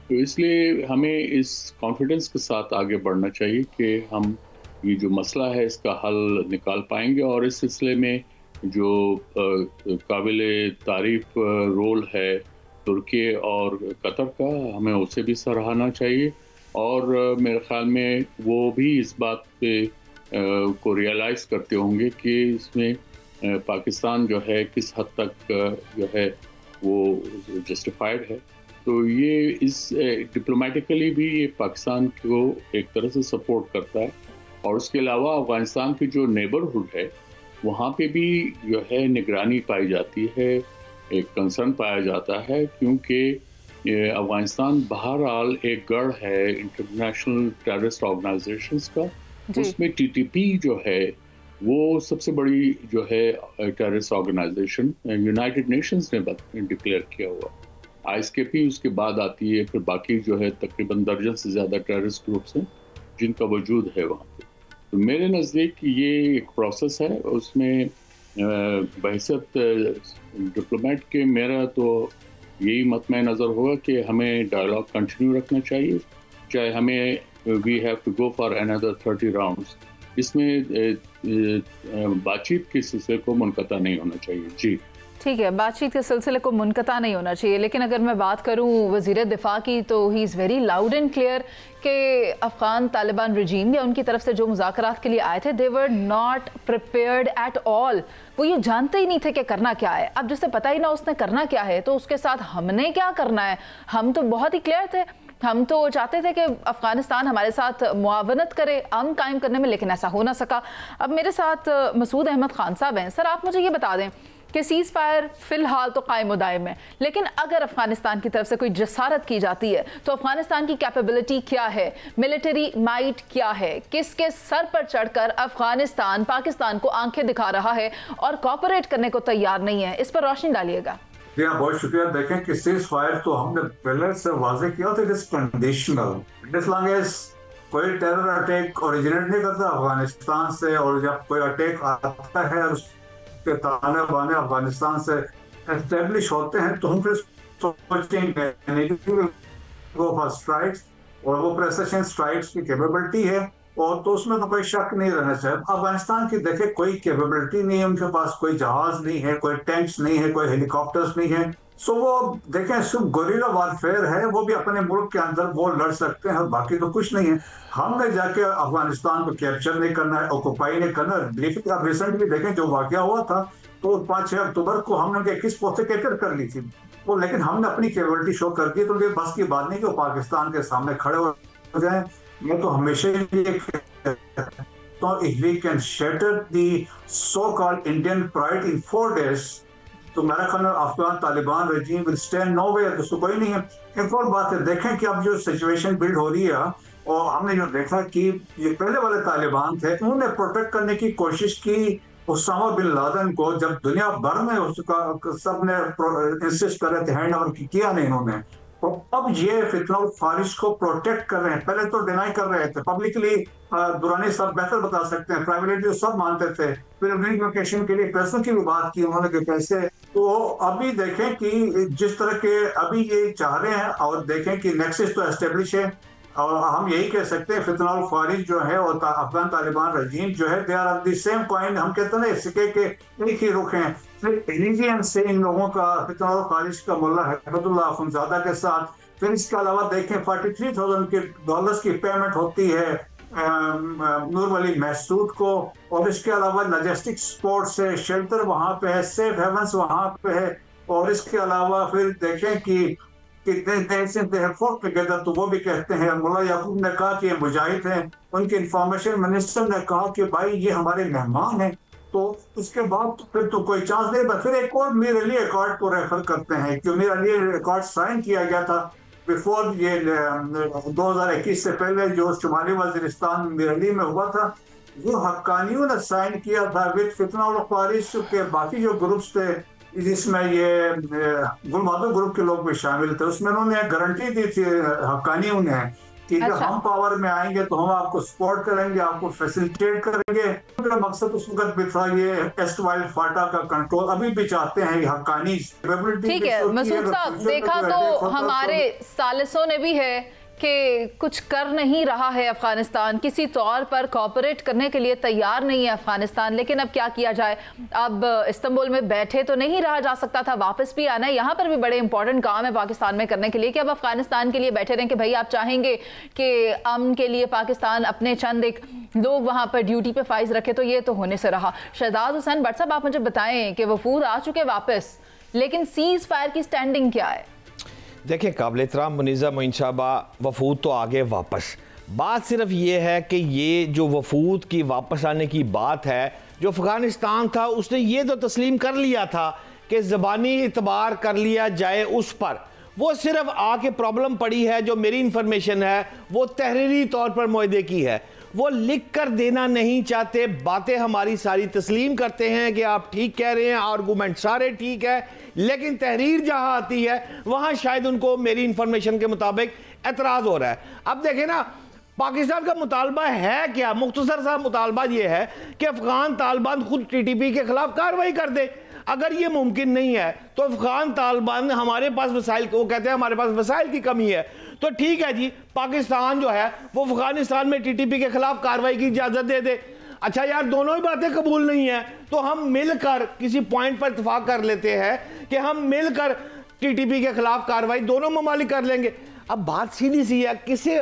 [SPEAKER 5] तो इसलिए हमें इस कॉन्फिडेंस के साथ आगे बढ़ना चाहिए कि हम ये जो मसला है इसका हल निकाल पाएंगे। और इस सिलसिले में जो काबिल तारीफ रोल है तुर्की और कतर का, हमें उसे भी सराहना चाहिए। और मेरे ख्याल में वो भी इस बात पे को रियलाइज़ करते होंगे कि इसमें पाकिस्तान जो है किस हद तक जो है वो जस्टिफाइड है। तो ये इस डिप्लोमेटिकली भी ये पाकिस्तान को एक तरह से सपोर्ट करता है। और उसके अलावा अफ़गानिस्तान की जो नेबरहुड है वहाँ पे भी जो है निगरानी पाई जाती है, एक कंसर्न पाया जाता है, क्योंकि अफ़गानिस्तान बहरहाल एक गढ़ है इंटरनेशनल टेररिस्ट ऑर्गेनाइजेशंस का। उसमें टीटीपी जो है वो सबसे बड़ी जो है टेररिस्ट ऑर्गेनाइजेशन यूनाइटेड नेशंस ने डिक्लेयर किया हुआ। आईएसकेपी उसके बाद आती है, फिर बाकी जो है तकरीबन दर्जन से ज़्यादा टेररिस्ट ग्रुप्स हैं जिनका वजूद है वहाँ पे। तो मेरे नज़दीक ये एक प्रोसेस है, उसमें बहैसियत डिप्लोमेट के मेरा तो यही मतम नज़र होगा कि हमें डायलॉग कंटिन्यू रखना चाहिए, चाहे हमें we have to go for another 30 rounds. इसमें बातचीत के सिलसिले को मुनक़ता नहीं होना चाहिए। जी
[SPEAKER 1] ठीक है, बातचीत के सिलसिले को मुनक़ता नहीं होना चाहिए। लेकिन अगर मैं बात करूं वज़ीर दिफा की, तो he is very loud and clear कि अफ़गान तालिबान रजीम या उनकी तरफ से जो मुज़ाकरात के लिए आए थे, they were not prepared at all. वो ये जानते ही नहीं थे कि करना क्या है। अब जिससे पता ही ना उसने करना क्या है, तो उसके साथ हमने क्या करना है। हम तो बहुत ही क्लियर थे, हम तो चाहते थे कि अफ़गानिस्तान हमारे साथ मुआवनत करे अमन कायम करने में, लेकिन ऐसा हो ना सका। अब मेरे साथ मसूद अहमद खान साहब हैं। सर, आप मुझे ये बता दें कि सीज़ फायर फिलहाल तो कायम व दायम है, लेकिन अगर अफगानिस्तान की तरफ से कोई जसारत की जाती है तो अफगानिस्तान की कैपेबिलिटी क्या है, मिलिट्री माइट क्या है, किसके सर पर चढ़कर अफगानिस्तान पाकिस्तान को आंखें दिखा रहा है और कोऑपरेट करने को तैयार नहीं है, इस पर रोशनी डालिएगा।
[SPEAKER 6] जी हाँ, बहुत शुक्रिया। देखें कि सीज़ फायर तो हमने पहले से वाज़ेह किया था, इट इज कंडीशनल। इस लॉन्ग एज कोई टेरर अटैक ओरिजिनेट नहीं करता अफगानिस्तान से, और जब कोई अटैक आता है और के ताने बाने अफगानिस्तान से एस्टेब्लिश होते हैं तो हम फिर सोचेंगे गो फॉर स्ट्राइक्स, और वो प्रेसिशन स्ट्राइक्स की कैपेबिलिटी है, और तो उसमें तो कोई शक नहीं रहना चाहिए। अफगानिस्तान की देखे कोई कैपेबिलिटी नहीं है, उनके पास कोई जहाज नहीं है, कोई टैंक्स नहीं है, कोई हेलीकॉप्टर्स नहीं है। सो वो देखें सिर्फ गोरिल्ला वारफेयर है, वो भी अपने मुल्क के अंदर वो लड़ सकते हैं, बाकी तो कुछ नहीं है। हमने जाके अफगानिस्तान को कैप्चर नहीं करना है, ऑक्युपाई नहीं करना है। आप रिसेंटली देखें जो वाकया हुआ था, तो 5-6 अक्टूबर को हमने 21 पोस्टें कैप्चर कर ली थी वो, लेकिन हमने अपनी कैपेबिलिटी शो कर दी। तो ये बस की बात नहीं कि वो पाकिस्तान के सामने खड़े हो जाए। मैं तो हमेशा ये तो if we can shatter the so called Indian pride in 4 days, तो मेरा ख्याल Afghan Taliban regime will stand nowhere, तो कोई नहीं है। एक और बात है, देखें कि अब जो सिचुएशन बिल्ड हो रही है और हमने जो देखा कि ये पहले वाले तालिबान थे, उन्होंने प्रोटेक्ट करने की कोशिश की उसामा बिन लादेन को, जब दुनिया भर में उसका सब ने इंसिस्ट कर रहे थे, हैंड ओवर किया नहीं इन्होंने। तो अब ये फितनल फारिश को प्रोटेक्ट कर रहे हैं। पहले तो डिनाई कर रहे थे पब्लिकली, दुरानी सब बेहतर बता सकते हैं, प्राइवेटली सब मानते थे। फिर रिलोकेशन के लिए पैसों की भी बात की उन्होंने कि पैसे, तो अभी देखें कि जिस तरह के अभी ये चाह रहे हैं, और देखें कि नेक्सस तो एस्टेब्लिश है, और हम यही कह सकते हैं फितनल फारिश जो है और अफगान तालिबान रजीम जो है, they are of the same coin. हम कहते हैं सिक्के के एक ही रुख हैं। रिलीजियन से इन लोगों का, फितनल फारिश का मुल्ला हिकमतुल्लाह अखुंज़ादा के साथ, फिर इसके अलावा देखें $43,000 की पेमेंट होती है नूर वली महसूद को, और इसके अलावा लॉजिस्टिक सपोर्ट से शेल्टर वहाँ पे है, सेफ हेवंस वहाँ पे है, और इसके अलावा फिर देखें कि कितने देर से टुगेदर, तो वो भी कहते हैं। मुल्ला याकूब ने कहा कि ये मुजाहिद हैं, उनके इंफॉर्मेशन मिनिस्टर ने कहा कि भाई ये हमारे मेहमान हैं। तो उसके बाद फिर तो कोई चांस नहीं। फिर एक और मीर अली अकॉर्ड को रेफर करते हैं कि मीर अली अकॉर्ड साइन किया गया था बिफोर ये 2021 से पहले, जो शुमाली वजीरिस्तान मीर अली में हुआ था, वो हक्कानियों ने साइन किया था विद फितनल फारिश के बाकी जो ग्रुप्स थे, जिसमें ये गुलमादो ग्रुप के लोग भी शामिल थे। उसमें उन्होंने गारंटी दी थी हक्कानियों ने कि जब हम पावर में आएंगे तो हम आपको सपोर्ट करेंगे, आपको फैसिलिटेट करेंगे। उनका मकसद उस वक्त भी था ये एस्टवाइल फाटा का कंट्रोल, अभी भी चाहते हैं ये हक्कानी।
[SPEAKER 1] ठीक है मसूद साहब, देखा तो हमारे सालिसों ने भी है कि कुछ कर नहीं रहा है अफगानिस्तान, किसी तौर पर कोऑपरेट करने के लिए तैयार नहीं है अफगानिस्तान। लेकिन अब क्या किया जाए, अब इस्तांबुल में बैठे तो नहीं रहा जा सकता था, वापस भी आना है। यहाँ पर भी बड़े इंपॉर्टेंट काम है पाकिस्तान में करने के लिए कि अब अफगानिस्तान के लिए बैठे रहें कि भाई आप चाहेंगे कि अमन के लिए पाकिस्तान अपने चंद एक लोग वहाँ पर ड्यूटी पे फाइज रखे, तो ये तो होने से रहा। शहजाद हुसैन भट्ट साहब, आप मुझे बताएं कि वफूद आ चुके वापस, लेकिन सीज फायर की स्टैंडिंग क्या है?
[SPEAKER 4] देखिए काबिल एहतराम मुनीज़ा मोइन साहबा, वफूद तो आगे वापस, बात सिर्फ ये है कि ये जो वफूद की वापस आने की बात है, जो अफ़गानिस्तान था उसने ये तो तस्लीम कर लिया था कि ज़बानी इतबार कर लिया जाए उस पर। वो सिर्फ आके प्रॉब्लम पड़ी है, जो मेरी इंफॉर्मेशन है वो तहरीरी तौर पर मुआहदे की है, वो लिख कर देना नहीं चाहते। बातें हमारी सारी तस्लीम करते हैं कि आप ठीक कह रहे हैं, आर्गूमेंट सारे ठीक है, लेकिन तहरीर जहां आती है वहां शायद उनको मेरी इंफॉर्मेशन के मुताबिक एतराज़ हो रहा है। अब देखें ना, पाकिस्तान का मुतालबा है क्या? मुख्तसर सा मुतालबा ये है कि अफगान तालिबान खुद TTP के खिलाफ कार्रवाई कर दे। अगर ये मुमकिन नहीं है तो अफगान तालिबान, हमारे पास वसाइल, वो कहते हैं हमारे पास वसाइल की कमी है, तो ठीक है जी, पाकिस्तान जो है वो अफगानिस्तान में TTP के खिलाफ कार्रवाई की इजाज़त दे दे। अच्छा यार, दोनों ही बातें कबूल नहीं है तो हम मिलकर किसी पॉइंट पर इत्तेफाक कर लेते हैं कि हम मिलकर TTP के खिलाफ कार्रवाई दोनों ममालिक कर लेंगे। अब बात सीधी सी है, किसे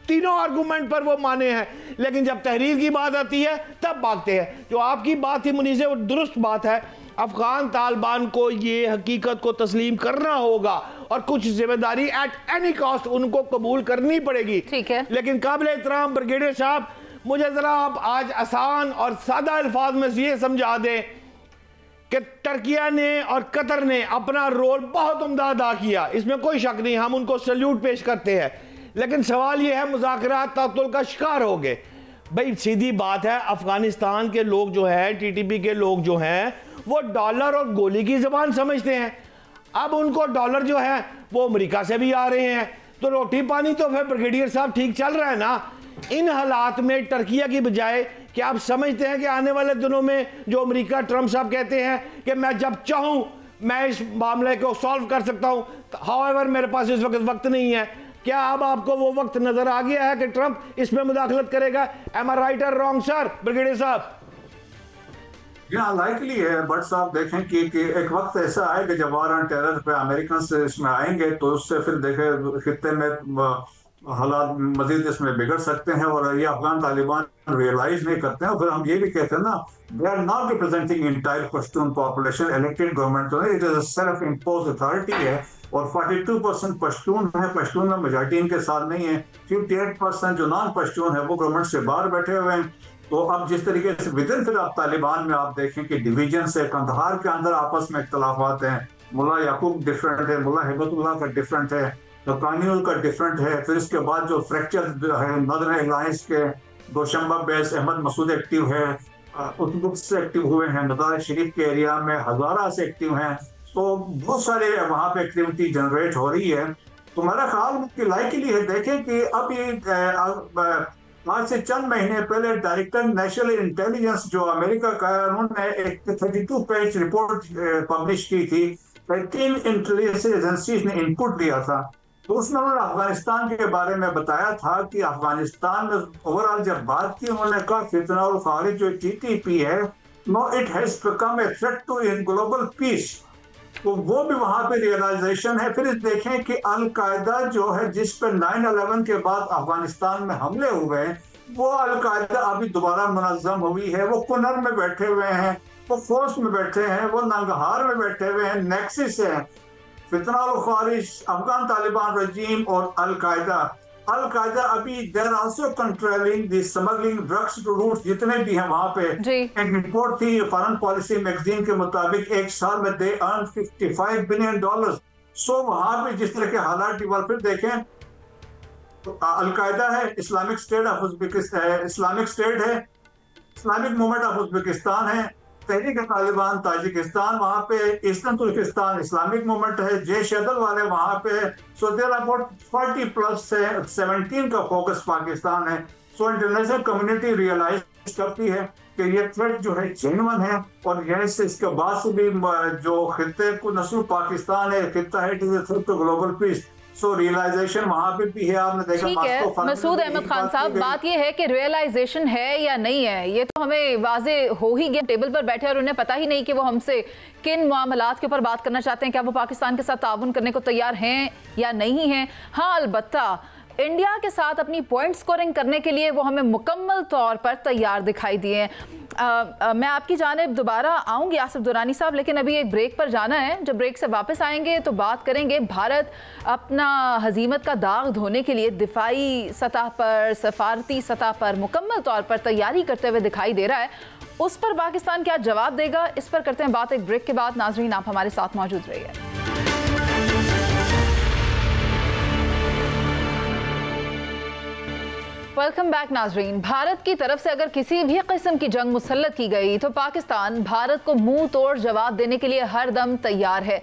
[SPEAKER 4] तीनों आर्गूमेंट पर वो माने हैं, लेकिन जब तहरीर की बात आती है तब भागते हैं। जो आपकी बात थी मुनीज़े, वो दुरुस्त बात है। अफगान तालिबान को ये हकीकत को तस्लीम करना होगा और कुछ जिम्मेदारी एट एनी कॉस्ट उनको कबूल करनी पड़ेगी।
[SPEAKER 1] ठीक है,
[SPEAKER 4] लेकिन काबिल एहतराम ब्रिगेडियर साहब, मुझे जरा आप आज आसान और सादा अल्फाज में ये समझा दें कि टर्किया ने और कतर ने अपना रोल बहुत उम्दा अदा किया, इसमें कोई शक नहीं, हम उनको सल्यूट पेश करते हैं। लेकिन सवाल यह है, मुज़ाकरात तातुल का शिकार हो गए। भाई सीधी बात है, अफगानिस्तान के लोग जो है, TTP के लोग जो हैं, वो डॉलर और गोली की ज़बान समझते हैं। अब उनको डॉलर जो है वो अमेरिका से भी आ रहे हैं, तो रोटी पानी तो फिर ब्रिगेडियर साहब ठीक चल रहा है ना। इन हालात में टर्किया की बजाय, क्या आप समझते हैं कि आने वाले दिनों में जो अमेरिका, ट्रंप साहब कहते हैं कि मैं जब चाहूं मैं इस मामले को सॉल्व कर सकता हूं, हाउएवर मेरे पास इस वक्त नहीं है, क्या अब आपको वो वक्त नजर आ गया है कि ट्रंप इसमें मुदाखलत करेगा? एम आई राइट और रॉन्ग सर ब्रिगेडियर साहब?
[SPEAKER 6] लाइकली है बट साहब, देखें कि एक वक्त ऐसा आएगा जब वार ऑन टेरर पे अमेरिकन से इसमें आएंगे, तो उससे फिर देखें खित्ते में हालात मजीद इसमें बिगड़ सकते हैं, और ये अफगान तालिबान रियलाइज नहीं करते हैं। और फिर हम ये भी कहते हैं ना, they are not representing entire Pashtun population, elected government तो it is a self impose authority है, और 42% पश्तून है, पश्तून में मेजॉरिटी इनके साथ नहीं है। 58% जो नॉन पश्तून है वो गवर्नमेंट से बाहर बैठे हुए हैं। तो अब जिस तरीके से विदिन फिर आप तालिबान में आप देखें कि डिवीजन से कंधार के अंदर आपस में इख्तलाफात हैं, मुल्ला याकूब डिफरेंट है, मुल्ला हिबतुल्लाह का डिफरेंट है, कानून का डिफरेंट है। फिर इसके बाद जो फ्रैक्चर है नॉर्दर्न अलायंस के दोशंबा बेस अहमद मसूद एक्टिव है, उतबुक से एक्टिव हुए हैं, मज़ार शरीफ के एरिया में हज़ारा से एक्टिव हैं। तो बहुत सारे वहाँ पे एक्टिविटी जनरेट हो रही है। तो मेरा ख्याल की लाइकली है देखें कि अब ये आज से चंद महीने पहले डायरेक्टर नेशनल इंटेलिजेंस जो अमेरिका का है, उन्होंने एक 32 पेज रिपोर्ट पब्लिश की थी। 3 इंटेलिजेंस एजेंसीज ने इनपुट दिया था। तो उसमें उन्होंने अफगानिस्तान के बारे में बताया था कि अफगानिस्तान में ओवरऑल जब बात की, उन्होंने कहा फितना और खारिज जो TTP है, no it has become a threat to in global peace. तो वो भी वहां पे रियलाइजेशन है। फिर देखें कि अल-कायदा जो है जिस पर 9/11 के बाद अफगानिस्तान में हमले हुए हैं, वो अल-कायदा अभी दोबारा मुनज़्ज़म हुई है। वो कुनर में बैठे हुए हैं, वो फोर्स में बैठे हैं, वो नंगहार में बैठे हुए हैं, नेक्सिस है। फितना और खारिज, अफगान तालिबान रजीम और अल-कायदा अभी there also controlling the smuggling drugs routes जितने भी हैं वहां पे। एक रिपोर्ट थी फॉरेन पॉलिसी मैगजीन के मुताबिक एक साल में दे अर्न $55 बिलियन। सो वहां पे जिस तरह के हालात डिवेलप, फिर देखें तो अल-कायदा है, Islamic state of Uzbekistan, Islamic state है, इस्लामिक मूवमेंट ऑफ उज़्बेकिस्तान है, तहरीक तालिबान ताजिकिस्तान, वहाँ पे ईस्टर्न तुर्किस्तान इस्लामिक मूवमेंट है, जैश अदल वाले वहाँ पे। सो देयर अबाउट 40 प्लस से 17 का फोकस पाकिस्तान है। सो इंटरनेशनल कम्युनिटी रियलाइज करती है कि ये थ्रेट जो है जेन्युइन है। और यहीं से इसके बाद से भी जो खित्ते को न सिर्फ पाकिस्तान है, खित्ता है, it is a threat to global peace. So realisation वहां पे भी है। आपने देखा
[SPEAKER 1] ठीक है मसूद अहमद खान साहब, बात ये है कि रियलाइजेशन है या नहीं है, ये तो हमें वाजे हो ही गया। टेबल पर बैठे और उन्हें पता ही नहीं कि वो हमसे किन मामलात के ऊपर बात करना चाहते हैं, क्या वो पाकिस्तान के साथ ताउन करने को तैयार हैं या नहीं हैं। हाँ, अलबत्ता इंडिया के साथ अपनी पॉइंट स्कोरिंग करने के लिए वो हमें मुकम्मल तौर पर तैयार दिखाई दिए हैं। मैं आपकी जानिब दोबारा आऊँगी आसिफ दुरानी साहब, लेकिन अभी एक ब्रेक पर जाना है। जब ब्रेक से वापस आएंगे तो बात करेंगे भारत अपना हजीमत का दाग धोने के लिए दिफाई सतह पर, सफारती सतह पर मुकम्मल तौर पर तैयारी करते हुए दिखाई दे रहा है। उस पर पाकिस्तान क्या जवाब देगा, इस पर करते हैं बात एक ब्रेक के बाद। नाजरीन, आप हमारे साथ मौजूद रहिए। वेलकम बैक नाजरीन। भारत की तरफ से अगर किसी भी किस्म की जंग मुसल्लत की गई तो पाकिस्तान भारत को मुंह तोड़ जवाब देने के लिए हर दम तैयार है।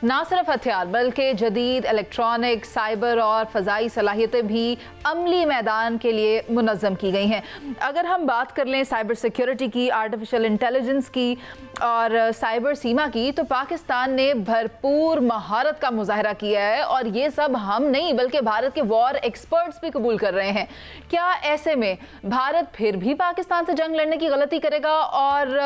[SPEAKER 1] ना सिर्फ हथियार बल्कि जदीद इलेक्ट्रॉनिक, साइबर और फ़ज़ाई सलाहियतें भी अमली मैदान के लिए मुनज़्ज़म की गई हैं। अगर हम बात कर लें साइबर सिक्योरिटी की, आर्टिफिशियल इंटेलिजेंस की और साइबर सीमा की, तो पाकिस्तान ने भरपूर महारत का मुजाहरा किया है और ये सब हम नहीं बल्कि भारत के वॉर एक्सपर्ट्स भी कबूल कर रहे हैं। क्या ऐसे में भारत फिर भी पाकिस्तान से जंग लड़ने की गलती करेगा? और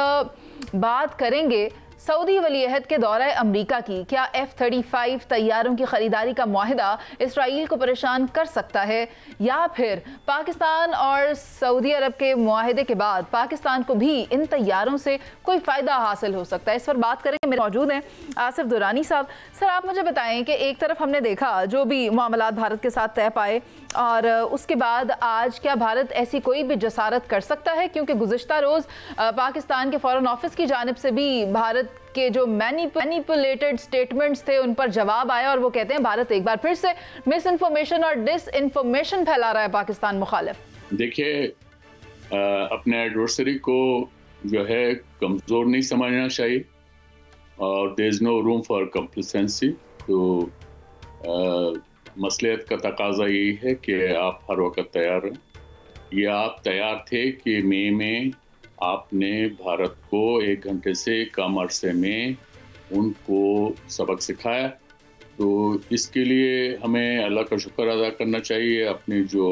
[SPEAKER 1] बात करेंगे सऊदी वलीअहद के दौरे अमरीका की। क्या F-35 तैयारों की खरीदारी का मुआहिदा इसराइल को परेशान कर सकता है, या फिर पाकिस्तान और सऊदी अरब के मुआहिदे के बाद पाकिस्तान को भी इन तैयारों से कोई फ़ायदा हासिल हो सकता है? इस पर बात करेंगे। मेरे मौजूद हैं आसिफ दुरानी साहब। सर, आप मुझे बताएं कि एक तरफ हमने देखा जो भी मामलात भारत के साथ तय पाए, और उसके बाद आज क्या भारत ऐसी कोई भी जसारत कर सकता है? क्योंकि गुज़िश्ता रोज़ पाकिस्तान के फॉरेन ऑफिस की जानिब से भी भारत के जो मैनिपुलेटेड स्टेटमेंट्स थे उन पर जवाब आया और वो कहते हैं भारत एक बार फिर से मिस इन्फॉर्मेशन और डिस इन्फॉर्मेशन फैला रहा है पाकिस्तान मुखालिफ।
[SPEAKER 5] देखिए, अपने एडवर्सरी को जो है कमज़ोर नहीं समझना चाहिए और there is no room for complacency. तो मसलियत का तकाजा यही है कि आप हर वक्त तैयार रहें। ये आप तैयार थे कि मई में आपने भारत को 1 घंटे से कम अरसे में उनको सबक सिखाया। तो इसके लिए हमें अल्लाह का शुक्र अदा करना चाहिए। अपनी जो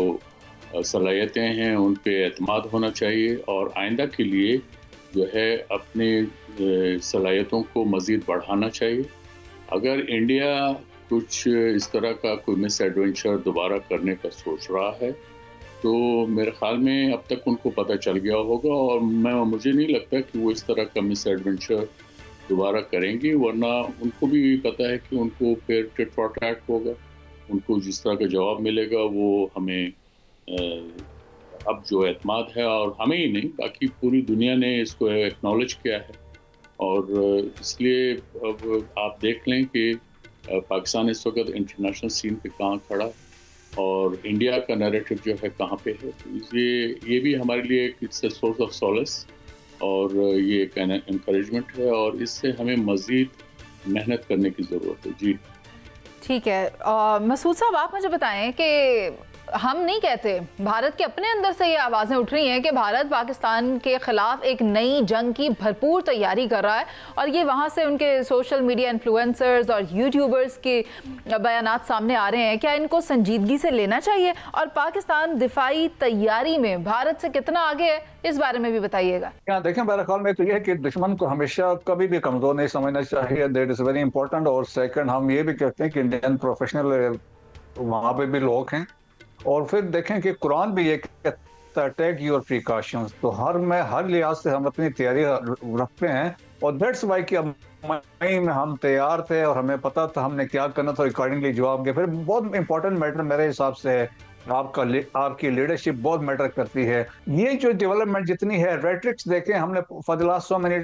[SPEAKER 5] सलाहियतें हैं उन पे एतमाद होना चाहिए और आइंदा के लिए जो है अपनी सलाहियतों को मज़ीद बढ़ाना चाहिए। अगर इंडिया कुछ इस तरह का कोई मिस एडवेंचर दोबारा करने का सोच रहा है तो मेरे ख्याल में अब तक उनको पता चल गया होगा, और मुझे नहीं लगता कि वो इस तरह का मिस एडवेंचर दोबारा करेंगी, वरना उनको भी पता है कि उनको फिर टिट फॉर टैट होगा। उनको जिस तरह का जवाब मिलेगा वो हमें अब जो एतमाद है, और हमें ही नहीं बाकी पूरी दुनिया ने इसको एक्नॉलेज किया है। और इसलिए अब आप देख लें कि पाकिस्तान इस वक्त इंटरनेशनल सीन पे कहाँ खड़ा और इंडिया का नैरेटिव जो है कहाँ पे है। तो ये भी हमारे लिए एक सोर्स ऑफ सॉलेस और ये एक एनकरेजमेंट है और इससे हमें मज़ीद मेहनत करने की ज़रूरत है। जी
[SPEAKER 1] ठीक है। मसूद साहब, आप मुझे बताएं कि हम नहीं कहते, भारत के अपने अंदर से ये आवाज़ें उठ रही हैं कि भारत पाकिस्तान के ख़िलाफ़ एक नई जंग की भरपूर तैयारी कर रहा है और ये वहाँ से उनके सोशल मीडिया इन्फ्लुएंसर्स और यूट्यूबर्स के बयानात सामने आ रहे हैं। क्या इनको संजीदगी से लेना चाहिए और पाकिस्तान दिफाई तैयारी में भारत से कितना आगे है, इस बारे में भी बताइएगा।
[SPEAKER 6] क्या देखें, मेरा ख्याल में तो यह है कि दुश्मन को हमेशा कभी भी कमज़ोर नहीं समझना चाहिए, दैट इज़ वेरी इंपॉर्टेंट। और सेकंड, हम ये भी कहते हैं कि इंडियन प्रोफेशनल वहाँ पे भी लोग हैं। और फिर देखें कि कुरान भी ये कहता है टेक योर प्रिकॉशंस, तो हर लिहाज से हम अपनी तैयारी रखते हैं और दैट्स वाई कि अब मई में हम तैयार थे और हमें पता था हमने क्या करना था, अकॉर्डिंगली जवाब दिया। फिर बहुत इंपॉर्टेंट मैटर मेरे हिसाब से है आपकी लीडरशिप बहुत मैटर करती है। ये जो डेवलपमेंट जितनी है, रेट्रिक्स देखें हमने for the last so many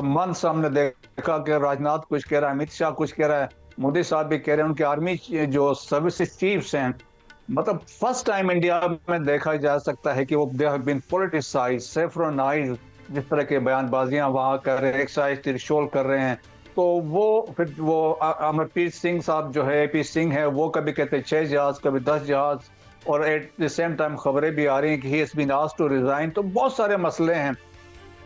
[SPEAKER 6] months हमने देखा कि राजनाथ कुछ कह रहा है, अमित शाह कुछ कह रहा है, मोदी साहब भी कह रहे हैं, उनके आर्मी जो सर्विसेज चीफ्स हैं, मतलब फर्स्ट टाइम इंडिया में देखा जा सकता है कि वो दे हैव बीन पॉलिटिसाइज्ड, सेफ्रोनाइज्ड, जिस तरह के बयानबाजियां वहां कर रहे हैं, एक्साइज त्रिशूल कर रहे हैं। तो वो फिर वो अमरप्रीत सिंह साहब जो है, AP सिंह है, वो कभी कहते हैं 6 जहाज, कभी 10 जहाज, और एट द सेम टाइम खबरें भी आ रही हैं कि he has been asked to resign. तो बहुत सारे मसले हैं।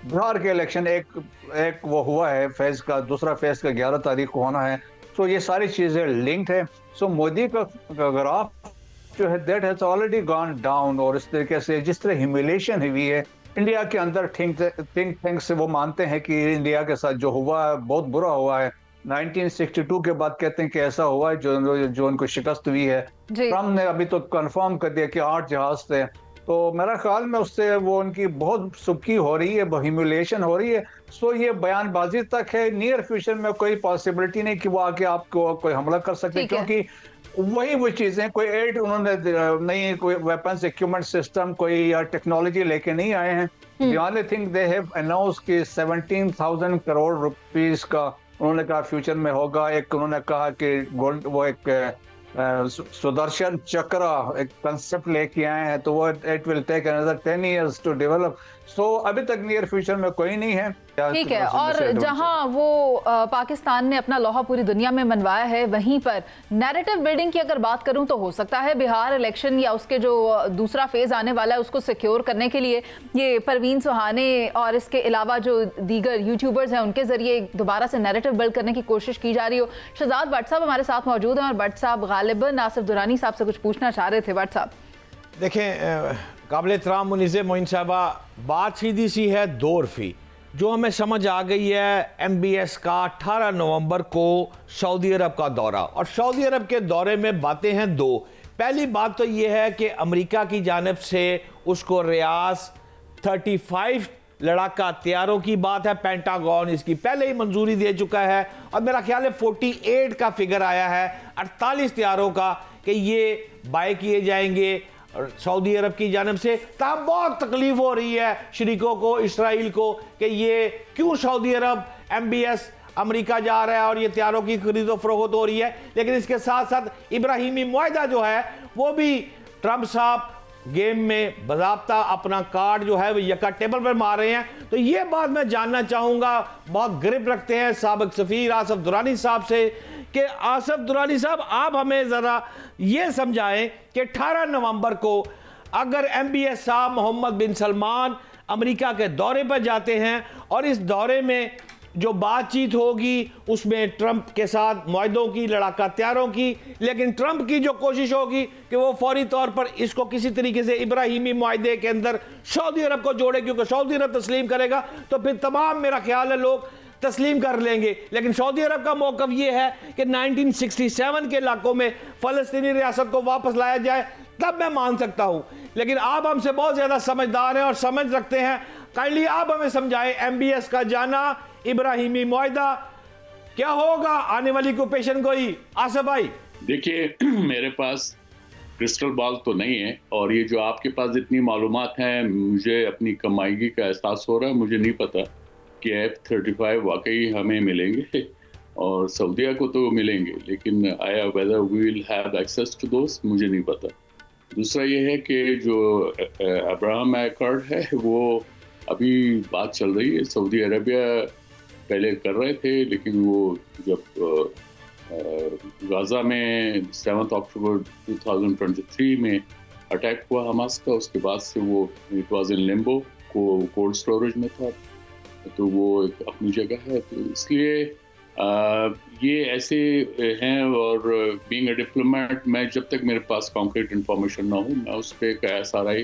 [SPEAKER 6] बिहार के इलेक्शन एक वो हुआ है फेज का, दूसरा फेज का 11 तारीख को होना है। तो ये सारी चीजें लिंक्ड है। सो मोदी का ग्राफ जो है that has already gone down, और इस तरीके से जिस तरह ह्यूमिलेशन हुई है इंडिया के अंदर, थिंक टैंक से वो मानते हैं कि इंडिया के साथ जो हुआ है बहुत बुरा हुआ है। 1962 के बाद कहते हैं कि ऐसा हुआ है जो उनको शिकस्त हुई है। ट्रम्प ने अभी तो कंफर्म कर दिया कि 8 जहाज थे। तो मेरा ख्याल में उससे वो उनकी बहुत सुबकी हो रही है, ह्यूमिलेशन हो रही है। सो ये बयानबाजी तक है। नियर फ्यूचर में कोई पॉसिबिलिटी नहीं कि वो आके आपको कोई हमला कर सकते, क्योंकि वही वो चीजें, कोई एड उन्होंने नहीं, कोई वेपन्स इक्विपमेंट सिस्टम कोई या टेक्नोलॉजी लेके नहीं आए हैं। The only thing they have announce कि 17,000 करोड़ रुपीस का उन्होंने कहा फ्यूचर में होगा। एक उन्होंने कहा कि गोल्ड, वो एक सुदर्शन चक्र एक कंसेप्ट लेके आए हैं, तो वो it will take another 10 years to develop. So अभी तक नियर फ्यूचर में कोई नहीं है।
[SPEAKER 1] ठीक है। और जहां वो पाकिस्तान ने अपना लोहा पूरी दुनिया में मनवाया है, वहीं पर नैरेटिव बिल्डिंग की अगर बात करूं तो हो सकता है बिहार इलेक्शन या उसके जो दूसरा फेज आने वाला है उसको सिक्योर करने के लिए ये परवीन सुहाने और इसके अलावा जो दीगर यूट्यूबर्स हैं उनके जरिए दोबारा से नैरेटिव बिल्ड करने की कोशिश की जा रही हो। शहजाद भट्ट साहब हमारे साथ मौजूद हैं और भट्ट साहब गालिबन आसिफ दुरानी साहब से कुछ पूछना चाह रहे थे। भट्ट साहब
[SPEAKER 4] देखें, काबिल एहतराम मुनीज़ मोइन साहबा, बात सीधी सी है दो रफ़ी। जो हमें समझ आ गई है MBS का 18 नवंबर को सऊदी अरब का दौरा, और सऊदी अरब के दौरे में बातें हैं दो। पहली बात तो ये है कि अमेरिका की जानिब से उसको रियाज 35 लड़ाका हथियारों की बात है, पेंटागन इसकी पहले ही मंजूरी दे चुका है, और मेरा ख्याल है 48 का फिगर आया है 48 हथियारों का कि ये बाय किए जाएंगे सऊदी अरब की जानिब से। तब बहुत तकलीफ हो रही है शरीकों को, इसराइल को, कि ये क्यों सऊदी अरब MBS अमेरिका जा रहा है और ये हथियारों की खरीदो फरोख्त हो रही है। लेकिन इसके साथ साथ इब्राहिमी मुआहदा जो है वो भी ट्रंप साहब गेम में बाज़ाब्ता अपना कार्ड जो है वो यका टेबल पर मार रहे हैं। तो ये बात मैं जानना चाहूँगा, बहुत गिरफ्त रखते हैं साबिक सफ़ीर आसिफ दुरानी साहब से, कि आसिफ दुरानी साहब आप हमें ज़रा ये समझाएं कि 18 नवंबर को अगर MBS साहब मोहम्मद बिन सलमान अमेरिका के दौरे पर जाते हैं और इस दौरे में जो बातचीत होगी उसमें ट्रंप के साथ मुआहदों की, लड़ाका हथियारों की, लेकिन ट्रंप की जो कोशिश होगी कि वो फौरी तौर पर इसको किसी तरीके से इब्राहिमी मुआहदे के अंदर सऊदी अरब को जोड़े, क्योंकि सऊदी अरब तस्लीम करेगा तो फिर तमाम मेरा ख्याल है लोग तस्लीम कर लेंगे। लेकिन सऊदी अरब का मौक़िफ़ ये है कि 1967 के इलाकों में फ़लस्तीनी रियासत को वापस लाया जाए, तब मैं मान सकता हूँ। लेकिन आप हमसे बहुत ज़्यादा समझदार हैं और समझ रखते हैं, काइंडली आप हमें समझाएं MBS का जाना, इब्राहिमी मुआहदा क्या होगा आने वाली ऑक्यूपेशन को ही। आसिफ भाई
[SPEAKER 5] देखिए, मेरे पास क्रिस्टल बॉल तो नहीं है, और ये जो आपके पास जितनी मालूमात हैं, मुझे अपनी कमाईगी का एहसास हो रहा है। मुझे नहीं पता कि F-35 वाकई हमें मिलेंगे, और सऊदीया को तो मिलेंगे, लेकिन आया whether we will have access to those मुझे नहीं पता। दूसरा ये है कि जो अब्राहम अकॉर्ड है वो अभी बात चल रही है, सऊदी अरबिया पहले कर रहे थे, लेकिन वो जब गाज़ा में 7 अक्टूबर 2023 में अटैक हुआ हमास का, उसके बाद से वो इट वाज इन लिम्बो, को कोल्ड स्टोरेज में था, तो वो एक अपनी जगह है। तो इसलिए ये ऐसे हैं, और बीइंग अ डिप्लोमेट मैं जब तक मेरे पास कॉन्क्रीट इन्फॉर्मेशन ना हो मैं उस पर एक SRI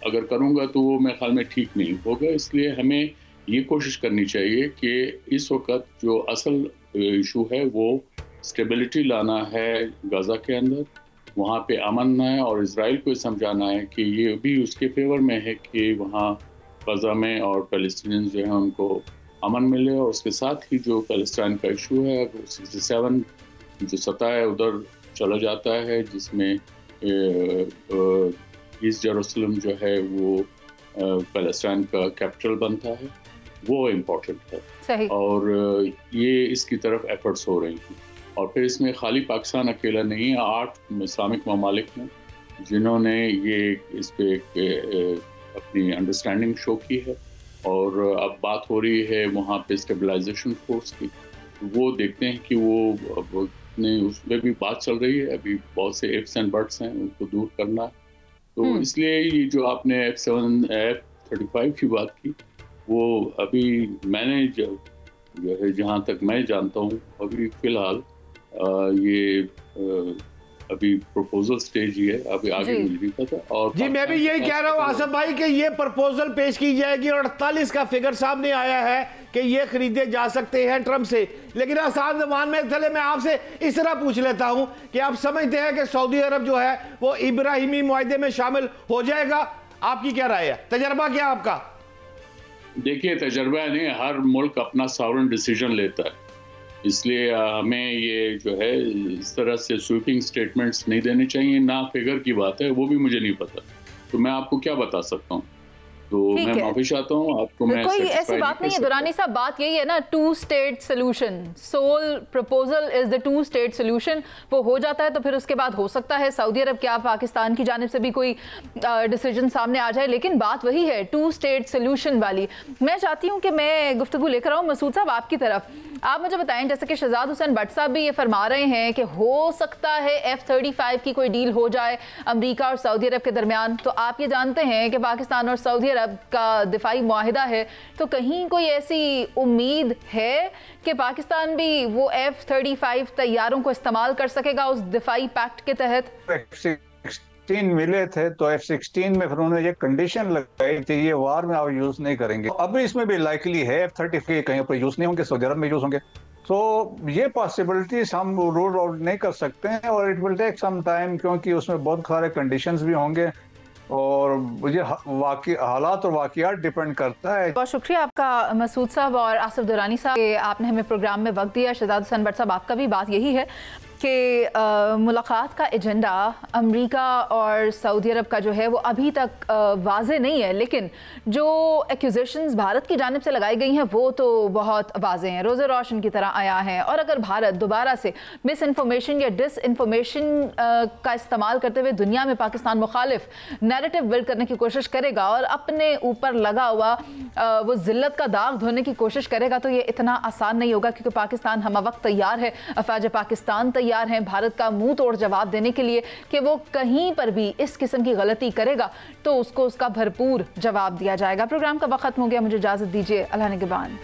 [SPEAKER 5] अगर करूँगा तो वो मेरे ख्याल में ठीक नहीं होगा। इसलिए हमें ये कोशिश करनी चाहिए कि इस वक्त जो असल इशू है वो स्टेबिलिटी लाना है गाज़ा के अंदर, वहाँ पे अमन है, और इजराइल को समझाना है कि ये भी उसके फेवर में है कि वहाँ गाज़ा में और पैलेस्टीनियंस जो हैं उनको अमन मिले, और उसके साथ ही जो पैलेस्टाइन का इशू है 67 जो सतह है उधर चला जाता है, जिसमें ईस्ट जेरूसलम जो है वो पैलेस्टाइन का कैपिटल बनता है, वो इम्पोर्टेंट है।
[SPEAKER 1] सही।
[SPEAKER 5] और ये इसकी तरफ एफर्ट्स हो रही हैं, और फिर इसमें खाली पाकिस्तान अकेला नहीं है, 8 इस्लामिक ममालिक हैं जिन्होंने ये इस पर अपनी अंडरस्टैंडिंग शो की है, और अब बात हो रही है वहाँ पे स्टेबलाइजेशन फोर्स की, वो देखते हैं कि वो नहीं, उसमें भी बात चल रही है, अभी बहुत से इफ्स एंड बट्स हैं, उनको दूर करना। तो इसलिए ये जो आपने F-35 की बात की, वो अभी मैंने जो है जहाँ तक मैं जानता हूँ अभी फ़िलहाल ये अभी प्रपोजल स्टेज ही है, अभी आगे मुझे नहीं पता। और
[SPEAKER 4] जी मैं भी यही कह रहा हूँ आसिफ भाई कि ये प्रपोजल पेश की जाएगी, और 48 का फिगर सामने आया है कि ये खरीदे जा सकते हैं ट्रम्प से। लेकिन आसान जबान में चले मैं आपसे इस तरह पूछ लेता हूँ कि आप समझते हैं कि सऊदी अरब जो है वो इब्राहिमी मुआहदे में शामिल हो जाएगा? आपकी क्या राय है, तजर्बा क्या आपका?
[SPEAKER 5] देखिए, तजर्बा नहीं, हर मुल्क अपना सॉवरेन डिसीजन लेता है, इसलिए हमें ये जो है इस तरह से स्वीपिंग स्टेटमेंट्स नहीं देने चाहिए। ना फिगर की बात है, वो भी मुझे नहीं पता, तो मैं आपको क्या बता सकता हूँ, तो मैं माफी चाहता हूँ आपको। मैं
[SPEAKER 1] कोई ऐसी बात नहीं है दुरानी साहब, बात यही है ना, 2 state solution, sole proposal is the 2 state solution. वो हो जाता है तो फिर उसके बाद हो सकता है सऊदी अरब क्या पाकिस्तान की जानिब से भी कोई डिसीजन सामने आ जाए, लेकिन बात वही है 2 स्टेट सोल्यूशन वाली। मैं चाहती हूँ कि मैं गुफ्तगू लेकर आऊँ मसूद साहब आपकी तरफ। आप मुझे बताएं, जैसे कि शहजाद हुसैन भट्ट साहब भी ये फरमा रहे हैं कि हो सकता है F-35 की कोई डील हो जाए अमेरिका और सऊदी अरब के दरमियान, तो आप ये जानते हैं कि पाकिस्तान और सऊदी अरब का दिफाई मुआहिदा है, तो कहीं कोई ऐसी उम्मीद है कि पाकिस्तान भी वो F-35 तैयारों को इस्तेमाल कर सकेगा उस दिफाई पैक्ट के तहत?
[SPEAKER 6] F-16 मिले थे तो F-16 में फिर उन्होंने ये कंडीशन लगाई थी ये वार में आप यूज नहीं करेंगे। अभी इसमें भी लाइकली है F-35 कहीं पर यूज नहीं होंगे, सऊदी अरब में यूज होंगे, तो ये पॉसिबिलिटीज हम रूल आउट नहीं कर सकते हैं, और it will take some time, क्योंकि उसमें बहुत सारे कंडीशंस भी होंगे, और ये हालात और वाकयात डिपेंड करता है।
[SPEAKER 1] बहुत शुक्रिया आपका मसूद साहब और आसिफ दुरानी साहब, आपने हमें प्रोग्राम में वक्त दिया। शहजाद हुसैन भट्ट साहब, आपका भी बात यही है कि मुलाकात का एजेंडा अमेरिका और सऊदी अरब का जो है वो अभी तक वाज़े नहीं है, लेकिन जो एक्यूजेशंस भारत की जानिब से लगाई गई हैं वो तो बहुत वाज़े हैं, रोज़े रोशन की तरह आया है। और अगर भारत दोबारा से मिस इन्फॉर्मेशन या डिस इन्फॉर्मेशन का इस्तेमाल करते हुए दुनिया में पाकिस्तान मुखालिफ नैरेटिव बिल्ड करने की कोशिश करेगा और अपने ऊपर लगा हुआ वो जिल्लत का दाग धोने की कोशिश करेगा, तो ये इतना आसान नहीं होगा, क्योंकि पाकिस्तान हम वक्त तैयार है, अफवाज पाकिस्तान तैयार हैं भारत का मुंह तोड़ जवाब देने के लिए कि वो कहीं पर भी इस किस्म की गलती करेगा तो उसको उसका भरपूर जवाब दिया जाएगा। प्रोग्राम का वक्त खत्म हो गया, मुझे इजाजत दीजिए, अल्लाह निगहबान।